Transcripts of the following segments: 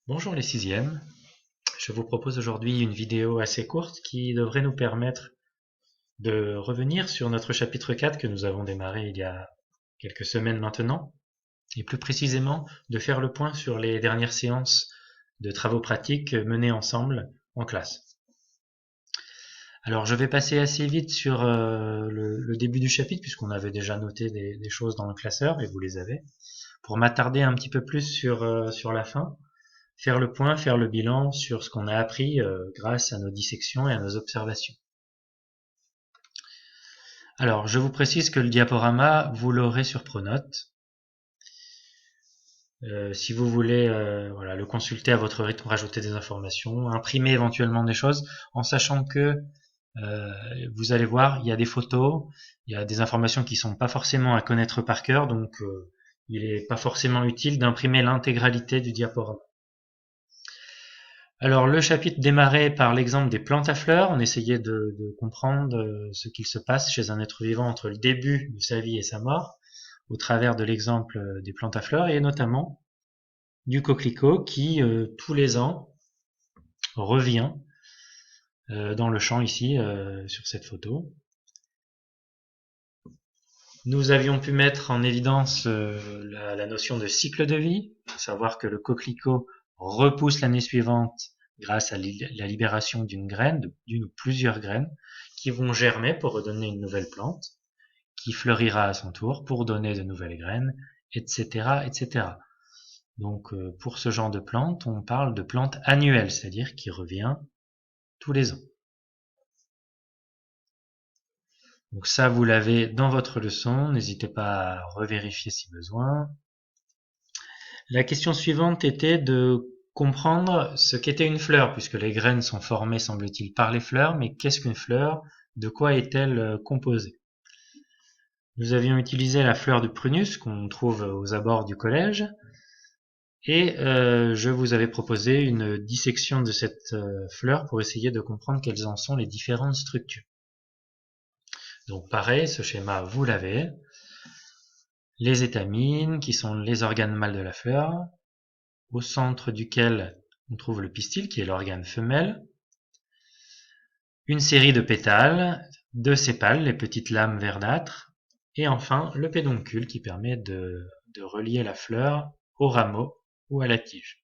Bonjour les sixièmes, je vous propose aujourd'hui une vidéo assez courte qui devrait nous permettre de revenir sur notre chapitre 4 que nous avons démarré il y a quelques semaines maintenant, et plus précisément de faire le point sur les dernières séances de travaux pratiques menées ensemble en classe. Alors je vais passer assez vite sur le début du chapitre puisqu'on avait déjà noté des choses dans le classeur et vous les avez, pour m'attarder un petit peu plus sur la fin. Faire le point, faire le bilan sur ce qu'on a appris grâce à nos dissections et à nos observations. Alors, je vous précise que le diaporama, vous l'aurez sur Pronote. Si vous voulez voilà, le consulter à votre rythme, rajouter des informations, imprimer éventuellement des choses, en sachant que vous allez voir, il y a des photos, il y a des informations qui ne sont pas forcément à connaître par cœur, donc il n'est pas forcément utile d'imprimer l'intégralité du diaporama. Alors le chapitre démarrait par l'exemple des plantes à fleurs. On essayait de comprendre ce qu'il se passe chez un être vivant entre le début de sa vie et sa mort, au travers de l'exemple des plantes à fleurs, et notamment du coquelicot qui, tous les ans, revient dans le champ ici, sur cette photo. Nous avions pu mettre en évidence la notion de cycle de vie, à savoir que le coquelicot repousse l'année suivante grâce à la libération d'une graine, d'une ou plusieurs graines, qui vont germer pour redonner une nouvelle plante, qui fleurira à son tour pour donner de nouvelles graines, etc., etc. Donc pour ce genre de plante, on parle de plante annuelle, c'est-à-dire qui revient tous les ans. Donc ça, vous l'avez dans votre leçon, n'hésitez pas à revérifier si besoin. La question suivante était de comprendre ce qu'était une fleur, puisque les graines sont formées, semble-t-il, par les fleurs, mais qu'est-ce qu'une fleur? De quoi est-elle composée? Nous avions utilisé la fleur du prunus, qu'on trouve aux abords du collège, et je vous avais proposé une dissection de cette fleur pour essayer de comprendre quelles en sont les différentes structures. Donc pareil, ce schéma, vous l'avez. Les étamines, qui sont les organes mâles de la fleur, au centre duquel on trouve le pistil, qui est l'organe femelle, une série de pétales, de sépales, les petites lames verdâtres, et enfin le pédoncule qui permet de relier la fleur au rameau ou à la tige.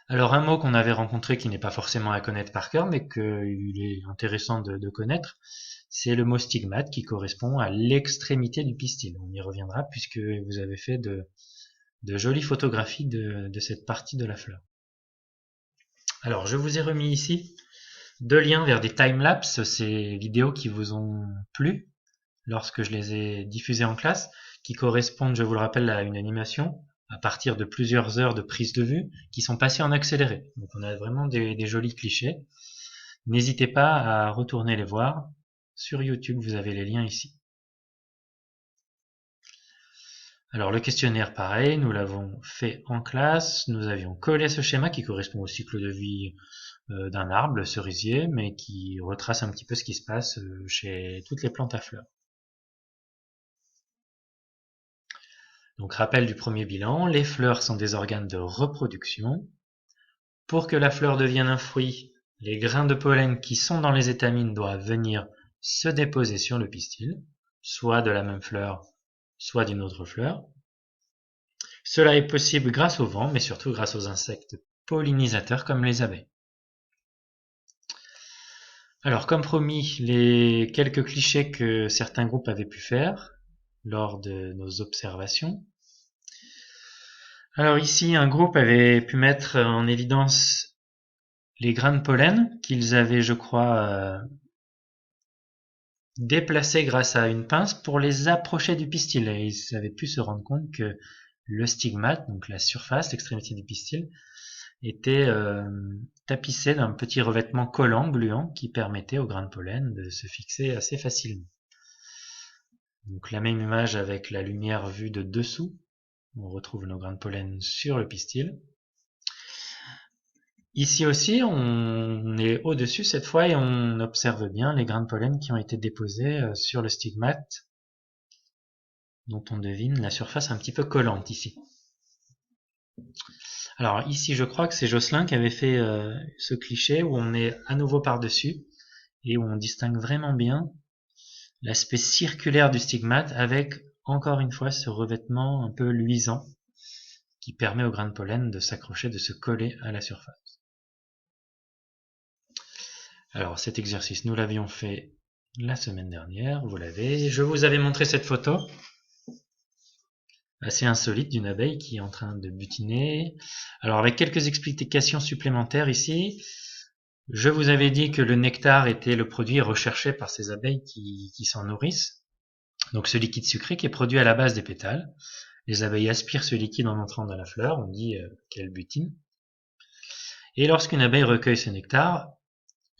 Alors un mot qu'on avait rencontré qui n'est pas forcément à connaître par cœur, mais qu'il est intéressant de connaître, c'est le mot stigmate qui correspond à l'extrémité du pistil. On y reviendra puisque vous avez fait de jolies photographies de cette partie de la fleur. Alors je vous ai remis ici deux liens vers des timelapses, ces vidéos qui vous ont plu lorsque je les ai diffusées en classe, qui correspondent, je vous le rappelle, à une animation à partir de plusieurs heures de prise de vue qui sont passées en accéléré. Donc on a vraiment des jolis clichés. N'hésitez pas à retourner les voir. Sur YouTube, vous avez les liens ici. Alors le questionnaire, pareil, nous l'avons fait en classe. Nous avions collé ce schéma qui correspond au cycle de vie d'un arbre, le cerisier, mais qui retrace un petit peu ce qui se passe chez toutes les plantes à fleurs. Donc rappel du premier bilan, les fleurs sont des organes de reproduction. Pour que la fleur devienne un fruit, les grains de pollen qui sont dans les étamines doivent venir se déposer sur le pistil, soit de la même fleur, soit d'une autre fleur. Cela est possible grâce au vent, mais surtout grâce aux insectes pollinisateurs comme les abeilles. Alors, comme promis, les quelques clichés que certains groupes avaient pu faire lors de nos observations. Alors ici, un groupe avait pu mettre en évidence les grains de pollen qu'ils avaient, je crois, déplacés grâce à une pince pour les approcher du pistil. Et ils avaient pu se rendre compte que le stigmate, donc la surface, l'extrémité du pistil, était tapissé d'un petit revêtement collant, gluant, qui permettait aux grains de pollen de se fixer assez facilement. Donc la même image avec la lumière vue de dessous. On retrouve nos grains de pollen sur le pistil. Ici aussi, on est au-dessus cette fois et on observe bien les grains de pollen qui ont été déposés sur le stigmate, dont on devine la surface un petit peu collante ici. Alors ici, je crois que c'est Jocelyn qui avait fait ce cliché où on est à nouveau par-dessus et où on distingue vraiment bien l'aspect circulaire du stigmate avec, encore une fois, ce revêtement un peu luisant qui permet au grain de pollen de s'accrocher, de se coller à la surface. Alors cet exercice, nous l'avions fait la semaine dernière, vous l'avez. Je vous avais montré cette photo assez insolite d'une abeille qui est en train de butiner. Alors avec quelques explications supplémentaires ici, je vous avais dit que le nectar était le produit recherché par ces abeilles qui s'en nourrissent. Donc ce liquide sucré qui est produit à la base des pétales. Les abeilles aspirent ce liquide en entrant dans la fleur, on dit qu'elles butinent. Et lorsqu'une abeille recueille ce nectar,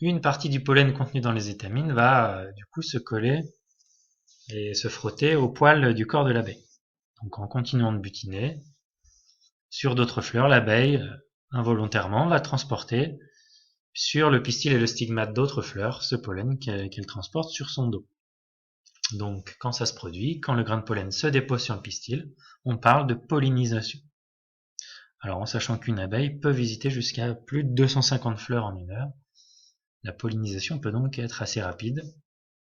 une partie du pollen contenu dans les étamines va du coup se coller et se frotter au poil du corps de l'abeille. Donc en continuant de butiner, sur d'autres fleurs, l'abeille, involontairement, va transporter sur le pistil et le stigmate d'autres fleurs ce pollen qu'elle transporte sur son dos. Donc quand ça se produit, quand le grain de pollen se dépose sur le pistil, on parle de pollinisation. Alors en sachant qu'une abeille peut visiter jusqu'à plus de 250 fleurs en une heure, la pollinisation peut donc être assez rapide,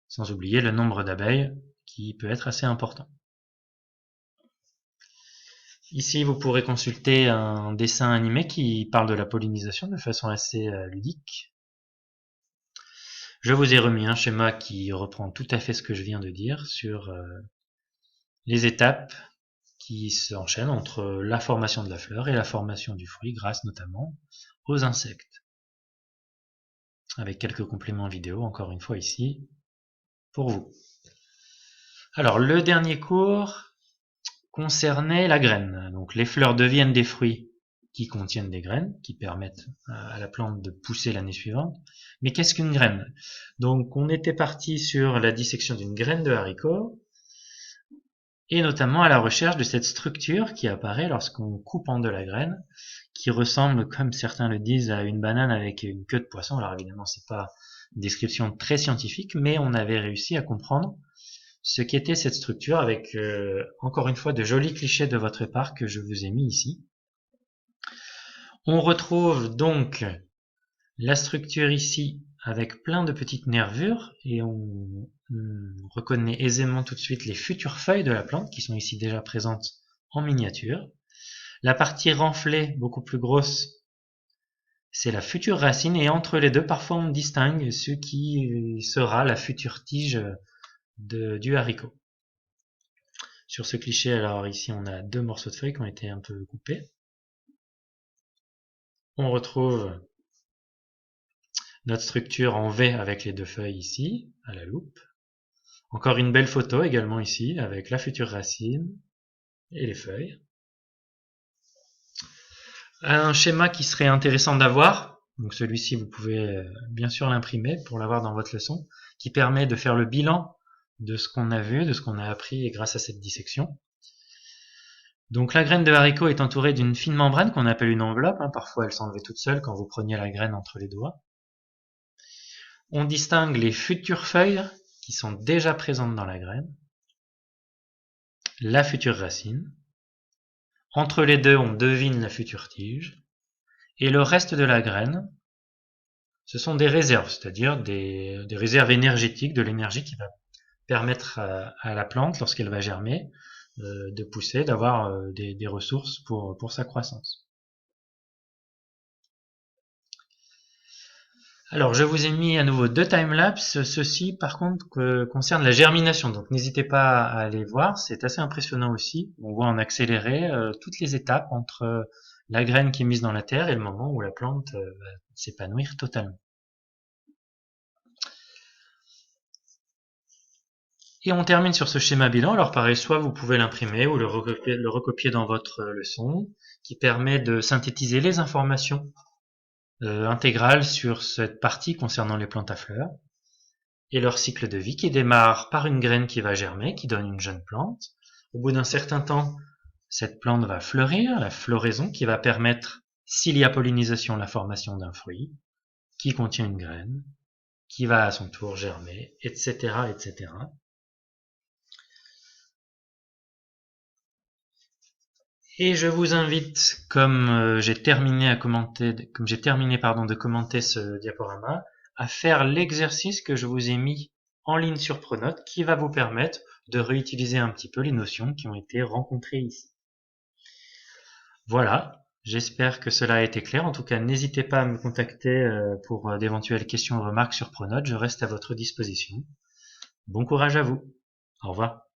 sans oublier le nombre d'abeilles qui peut être assez important. Ici, vous pourrez consulter un dessin animé qui parle de la pollinisation de façon assez ludique. Je vous ai remis un schéma qui reprend tout à fait ce que je viens de dire sur les étapes qui s'enchaînent entre la formation de la fleur et la formation du fruit grâce notamment aux insectes. Avec quelques compléments vidéo, encore une fois ici, pour vous. Alors, le dernier cours concernait la graine. Donc, les fleurs deviennent des fruits qui contiennent des graines, qui permettent à la plante de pousser l'année suivante. Mais qu'est-ce qu'une graine? Donc, on était parti sur la dissection d'une graine de haricot, et notamment à la recherche de cette structure qui apparaît lorsqu'on coupe en deux la graine, qui ressemble, comme certains le disent, à une banane avec une queue de poisson. Alors évidemment, c'est pas une description très scientifique, mais on avait réussi à comprendre ce qu'était cette structure avec, encore une fois, de jolis clichés de votre part que je vous ai mis ici. On retrouve donc la structure ici avec plein de petites nervures et on reconnaît aisément tout de suite les futures feuilles de la plante qui sont ici déjà présentes en miniature. La partie renflée, beaucoup plus grosse, c'est la future racine et entre les deux, parfois on distingue ce qui sera la future tige du haricot. Sur ce cliché, alors ici on a deux morceaux de feuilles qui ont été un peu coupés. On retrouve notre structure en V avec les deux feuilles ici, à la loupe. Encore une belle photo également ici, avec la future racine et les feuilles. Un schéma qui serait intéressant d'avoir, donc celui-ci vous pouvez bien sûr l'imprimer pour l'avoir dans votre leçon, qui permet de faire le bilan de ce qu'on a vu, de ce qu'on a appris grâce à cette dissection. Donc la graine de haricot est entourée d'une fine membrane qu'on appelle une enveloppe, parfois elle s'enlevait toute seule quand vous preniez la graine entre les doigts. On distingue les futures feuilles qui sont déjà présentes dans la graine, la future racine. Entre les deux, on devine la future tige. Et le reste de la graine, ce sont des réserves, c'est-à-dire des réserves énergétiques, de l'énergie qui va permettre à la plante, lorsqu'elle va germer, de pousser, d'avoir des ressources pour sa croissance. Alors, je vous ai mis à nouveau deux timelapses. Ceci, par contre, concerne la germination. Donc, n'hésitez pas à aller voir. C'est assez impressionnant aussi. On voit en accéléré toutes les étapes entre la graine qui est mise dans la terre et le moment où la plante va s'épanouir totalement. Et on termine sur ce schéma bilan. Alors, pareil, soit vous pouvez l'imprimer ou le recopier dans votre leçon, qui permet de synthétiser les informations intégrale sur cette partie concernant les plantes à fleurs et leur cycle de vie qui démarre par une graine qui va germer, qui donne une jeune plante. Au bout d'un certain temps, cette plante va fleurir, la floraison qui va permettre, s'il y a pollinisation, la formation d'un fruit qui contient une graine, qui va à son tour germer, etc., etc. Et je vous invite, comme j'ai terminé de commenter ce diaporama, à faire l'exercice que je vous ai mis en ligne sur Pronote qui va vous permettre de réutiliser un petit peu les notions qui ont été rencontrées ici. Voilà, j'espère que cela a été clair. En tout cas, n'hésitez pas à me contacter pour d'éventuelles questions ou remarques sur Pronote. Je reste à votre disposition. Bon courage à vous. Au revoir.